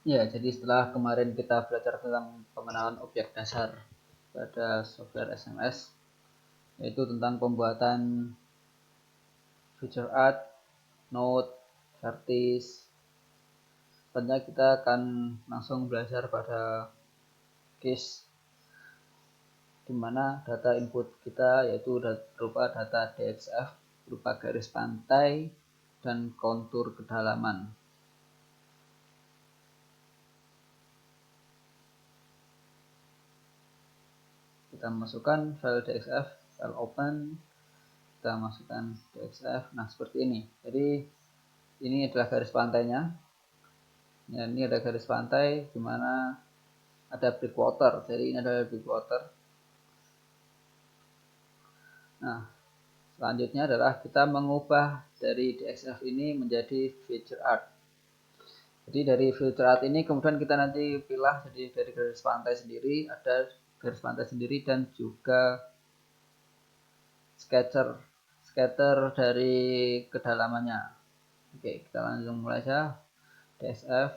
Ya, jadi setelah kemarin kita belajar tentang pengenalan objek dasar pada software SMS, yaitu tentang pembuatan feature art, node, artis. Selanjutnya kita akan langsung belajar pada case di mana data input kita yaitu berupa data DXF berupa garis pantai dan kontur kedalaman. Kita masukkan file DXF, file open, kita masukkan DXF. Nah, seperti ini. Jadi ini adalah garis pantainya. Ya, ini ada garis pantai di mana ada breakwater. Jadi ini adalah breakwater. Nah, selanjutnya adalah kita mengubah dari DXF ini menjadi feature art. Jadi dari feature art ini kemudian kita nanti pilih jadi dari garis pantai sendiri, ada garis pantai sendiri dan juga scatter dari kedalamannya. Oke, kita langsung mulai saja. DXF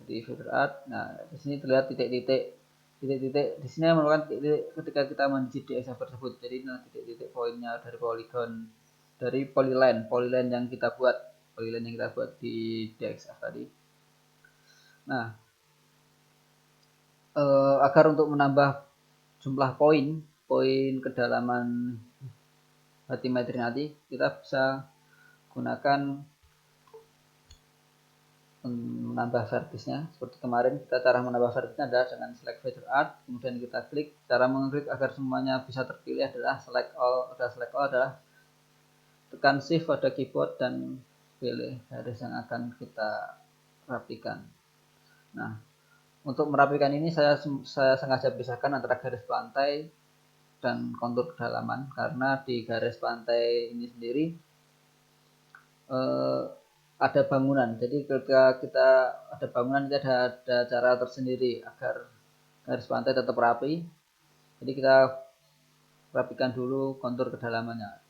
di feature art. Nah, di sini terlihat titik-titik di sini merupakan titik-titik ketika kita menjit DXF tersebut. Jadi nah, titik-titik poinnya dari poligon dari polyline yang kita buat di DXF tadi. Nah, agar untuk menambah jumlah poin kedalaman batimetri nanti kita bisa gunakan menambah vertisnya. Seperti kemarin kita cara menambah vertisnya adalah dengan select feature art, kemudian kita klik. Cara mengklik agar semuanya bisa terpilih adalah select all adalah tekan shift pada keyboard dan pilih garis yang akan kita rapikan. Nah, untuk merapikan ini saya sengaja pisahkan antara garis pantai dan kontur kedalaman karena di garis pantai ini sendiri ada bangunan. Jadi ketika kita ada bangunan kita ada cara tersendiri agar garis pantai tetap rapi. Jadi kita rapikan dulu kontur kedalamannya.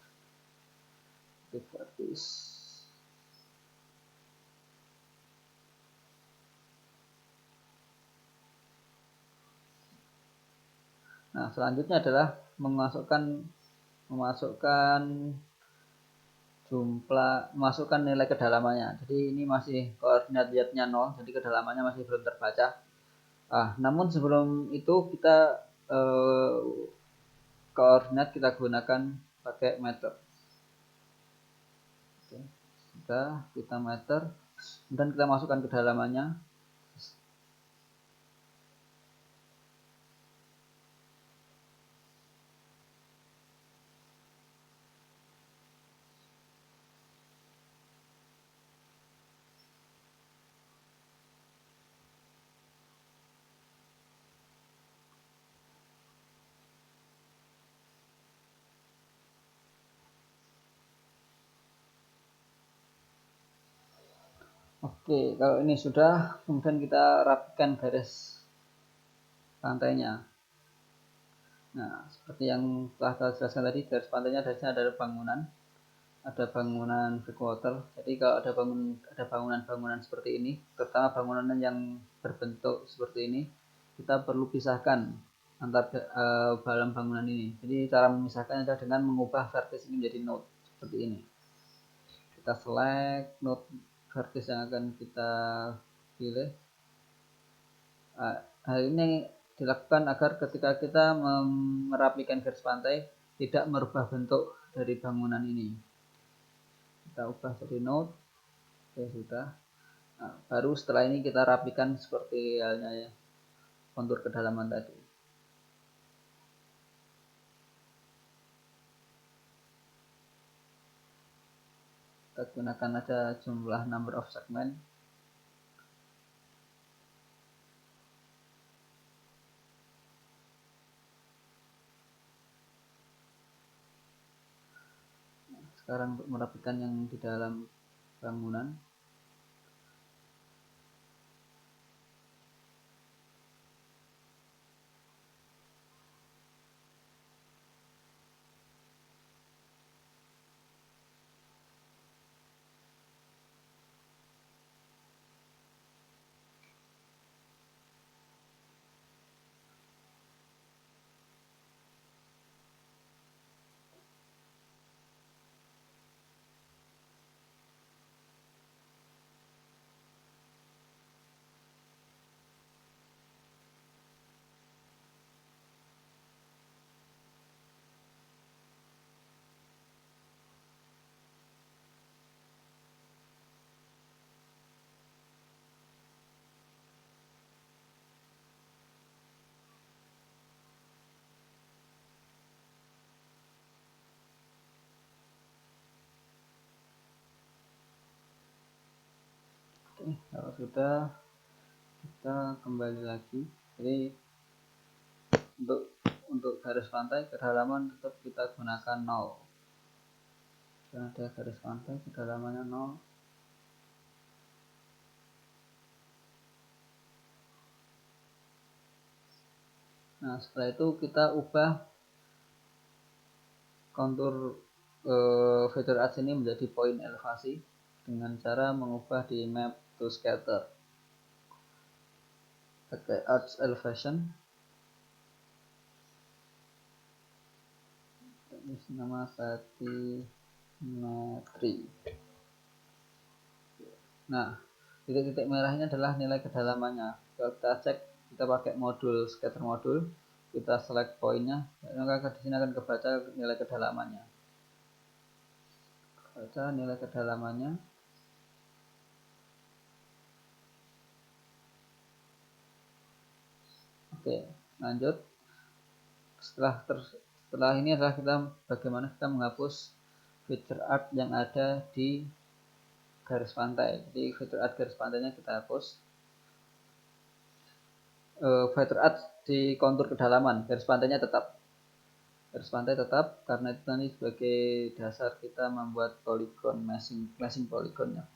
Nah, selanjutnya adalah memasukkan nilai kedalamannya. Jadi ini masih koordinat Z-nya 0, jadi kedalamannya masih belum terbaca. Namun sebelum itu kita koordinat kita gunakan pakai meter. Oke, sudah kita meter, kemudian kita masukkan kedalamannya. Oke, kalau ini sudah, kemudian kita rapikan garis pantainya. Nah, seperti yang telah saya jelaskan tadi, garis pantainya ada bangunan breakwater. Jadi kalau ada bangunan-bangunan seperti ini, terutama bangunan yang berbentuk seperti ini, kita perlu pisahkan antar dalam bangunan ini. Jadi cara memisahkannya adalah dengan mengubah vertis ini menjadi node seperti ini. Kita select node vertis yang akan kita pilih. Hal ini dilakukan agar ketika kita merapikan garis pantai tidak merubah bentuk dari bangunan ini. Kita ubah jadi node. Oke, sudah. Nah, baru setelah ini kita rapikan seperti halnya ya, kontur kedalaman tadi. Kita gunakan aja jumlah number of segment. Sekarang untuk merapikan yang di dalam bangunan. sudah, kita kembali lagi. Jadi untuk garis pantai kedalaman tetap kita gunakan 0. Karena ada garis pantai kedalamannya 0. Nah, setelah itu kita ubah kontur feature arts ini menjadi poin elevasi dengan cara mengubah di map to scatter. Pakai arts elevation. Ini nama bathymetry. Nah, titik-titik merahnya adalah nilai kedalamannya. Kalau kita cek, kita pakai modul scatter modul, kita select poinnya, maka di sini akan kebaca nilai kedalamannya. Baca nilai kedalamannya. Oke, lanjut. Setelah ini adalah bagaimana kita menghapus feature art yang ada di garis pantai. Jadi feature art garis pantainya kita hapus. Feature art di kontur kedalaman, garis pantainya tetap. Garis pantai tetap karena itu nanti sebagai dasar kita membuat polygon meshing polygonnya.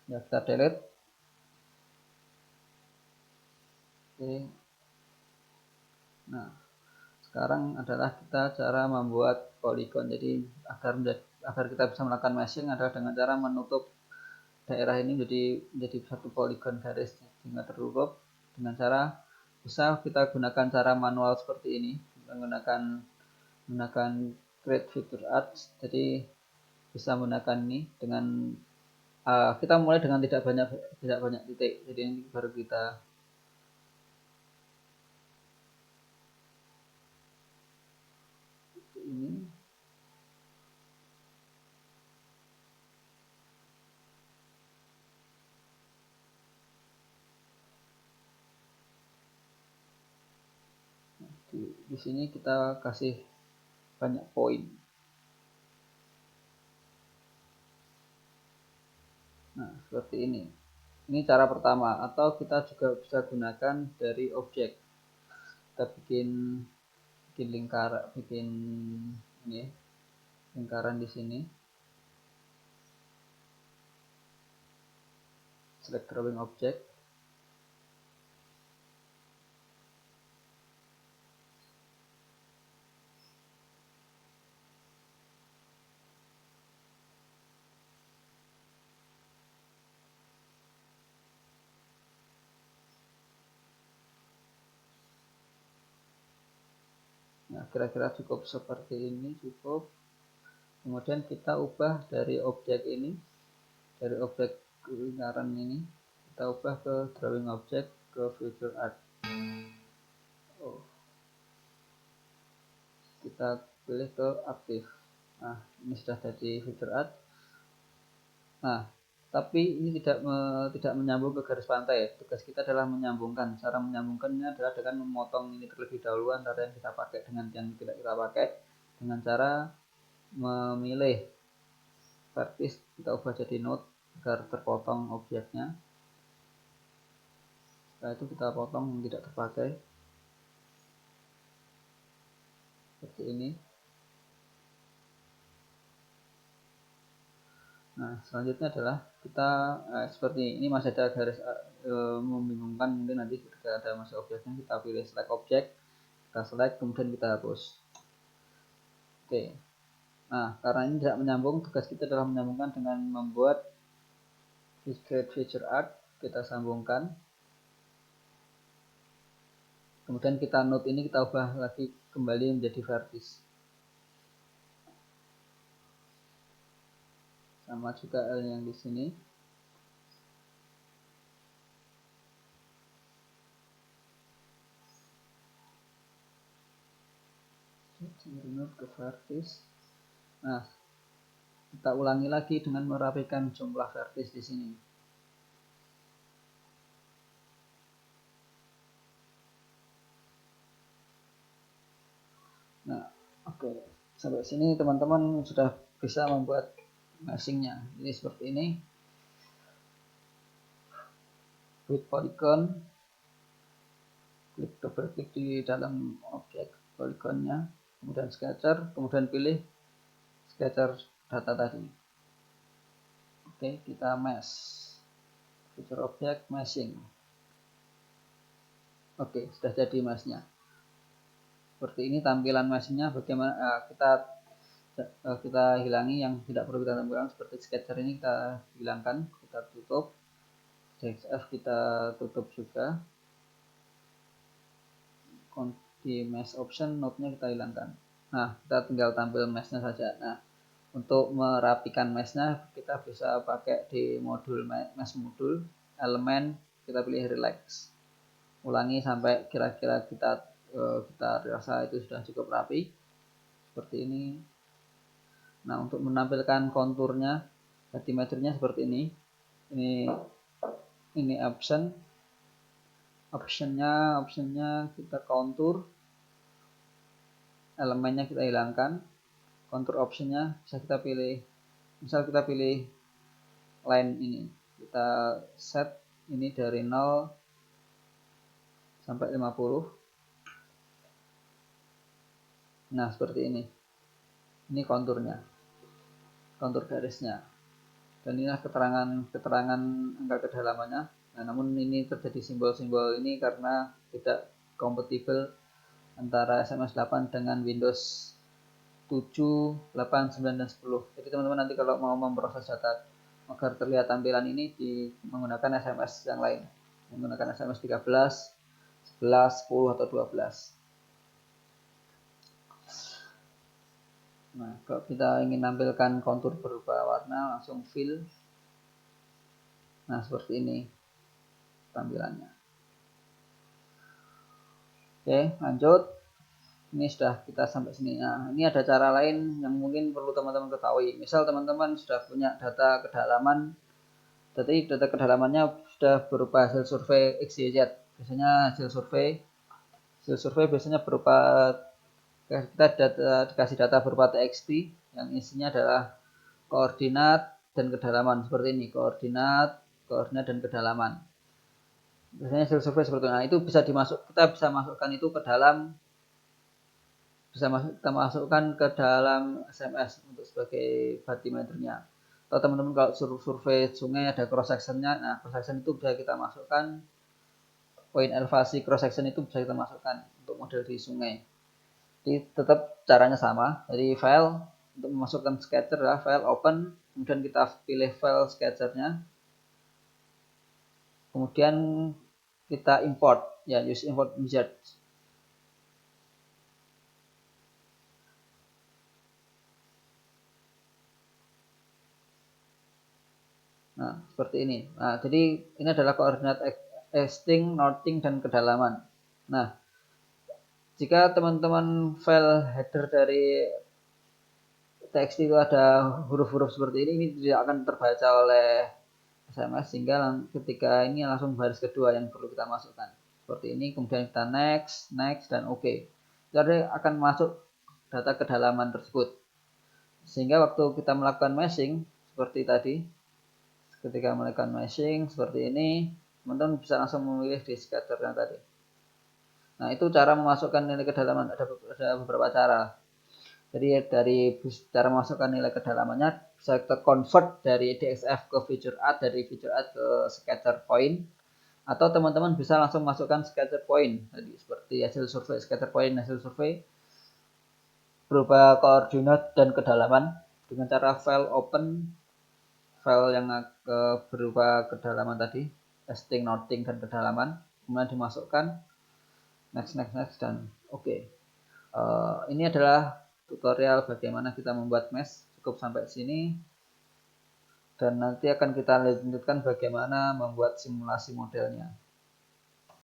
Ya, kita delete. Oke. Nah, sekarang adalah kita cara membuat polygon. Jadi agar kita bisa melakukan meshing adalah dengan cara menutup daerah ini menjadi satu polygon garis sehingga tertutup dengan cara bisa kita gunakan cara manual seperti ini, menggunakan create feature arts. Jadi bisa menggunakan ini dengan kita mulai dengan tidak banyak titik. Jadi ini baru kita ini. Di sini kita kasih banyak poin. Nah, seperti ini. Ini cara pertama, atau kita juga bisa gunakan dari objek. Kita bikin ini lingkaran di sini. Select drawing object. Nah, kira-kira cukup seperti ini, cukup. Kemudian kita ubah dari objek ini, dari objek lingkaran ini, kita ubah ke drawing object, ke feature art. Kita pilih ke aktif. Nah, ini sudah jadi feature art. Nah, tapi ini tidak menyambung ke garis pantai. Tugas kita adalah menyambungkan. Cara menyambungkannya adalah dengan memotong ini terlebih dahulu antara yang kita pakai dengan yang tidak kita pakai, dengan cara memilih vertis kita ubah jadi node agar terpotong objeknya. Setelah itu kita potong yang tidak terpakai seperti ini. Nah, selanjutnya adalah kita seperti ini masih ada garis membingungkan, mungkin nanti ketika ada masuk objeknya kita pilih select object, kita select kemudian kita hapus. Oke. Nah, karena ini tidak menyambung, tugas kita adalah menyambungkan dengan membuat create feature art, kita sambungkan. Kemudian kita node ini kita ubah lagi kembali menjadi vertis. Sama juga yang di sini. Node ke vertis. Nah, kita ulangi lagi dengan merapikan jumlah vertis di sini. Nah, oke. Sampai sini teman-teman sudah bisa membuat meshingnya. Jadi seperti ini. with polygon, double klik di dalam objek polygonnya, kemudian sketcher, kemudian pilih sketcher data tadi. Oke, kita mesh, feature object meshing. Oke, sudah jadi meshnya. Seperti ini tampilan meshnya. Bagaimana kita hilangi yang tidak perlu kita tampilkan, seperti sketcher ini kita hilangkan, kita tutup. DXF kita tutup juga. Di mesh option node-nya kita hilangkan. Nah, kita tinggal tampil mesh-nya saja. Nah, untuk merapikan mesh-nya kita bisa pakai di modul mesh modul, elemen kita pilih relax. Ulangi sampai kira-kira kita rasa itu sudah cukup rapi. Seperti ini. Nah, untuk menampilkan konturnya, diameternya seperti ini. Ini optionnya kita kontur, elemennya kita hilangkan, kontur optionnya bisa kita pilih, misal kita pilih line ini, kita set ini dari 0 sampai 50. Nah, seperti ini konturnya, kontur garisnya, dan inilah keterangan angka kedalamannya. Nah, namun ini terjadi simbol-simbol ini karena tidak kompatibel antara SMS 8 dengan Windows 7, 8, 9, dan 10. Jadi teman-teman nanti kalau mau memproses data agar terlihat tampilan ini menggunakan SMS yang lain, menggunakan SMS 13, 11, 10, atau 12. Nah, kalau kita ingin tampilkan kontur berupa warna, langsung fill. Nah, seperti ini tampilannya. Oke, lanjut. Ini sudah kita sampai sini. Nah, ini ada cara lain yang mungkin perlu teman-teman ketahui. Misal teman-teman sudah punya data kedalaman, jadi data kedalamannya sudah berupa hasil survei XYZ. Biasanya hasil survei biasanya berupa, kita dikasih data berupa TXT yang isinya adalah koordinat dan kedalaman seperti ini, koordinat dan kedalaman. Biasanya hasil survei seperti itu. Nah, itu bisa kita bisa masukkan itu ke dalam, kita masukkan ke dalam SMS untuk sebagai batimeternya. Atau teman-teman kalau survei sungai ada cross sectionnya, nah cross section itu bisa kita masukkan, poin elevasi cross section itu bisa kita masukkan untuk model di sungai. Jadi tetap caranya sama. Jadi file untuk memasukkan sketcher adalah file open, kemudian kita pilih file sketchernya, kemudian kita import, ya use import wizard. Nah, seperti ini. Nah, jadi ini adalah koordinat easting, northing, dan kedalaman. Nah, jika teman-teman file header dari TXT itu ada huruf-huruf seperti ini tidak akan terbaca oleh SMS, sehingga ketika ini langsung baris kedua yang perlu kita masukkan. Seperti ini, kemudian kita next, dan OK. Jadi akan masuk data kedalaman tersebut. Sehingga waktu kita melakukan meshing, seperti tadi, ketika melakukan meshing seperti ini, teman-teman bisa langsung memilih di sketchernya tadi. Nah, itu cara memasukkan nilai kedalaman. Ada beberapa cara. Jadi dari cara memasukkan nilai kedalamannya bisa kita convert dari DXF ke feature add, dari feature add ke sketcher point, atau teman-teman bisa langsung masukkan sketcher point tadi, seperti hasil survei sketcher point, hasil survei berupa koordinat dan kedalaman dengan cara file open, file yang berupa kedalaman tadi, easting, northing, dan kedalaman, kemudian dimasukkan, next, dan OK. Ini adalah tutorial bagaimana kita membuat mesh. Cukup sampai sini, dan nanti akan kita lanjutkan bagaimana membuat simulasi modelnya.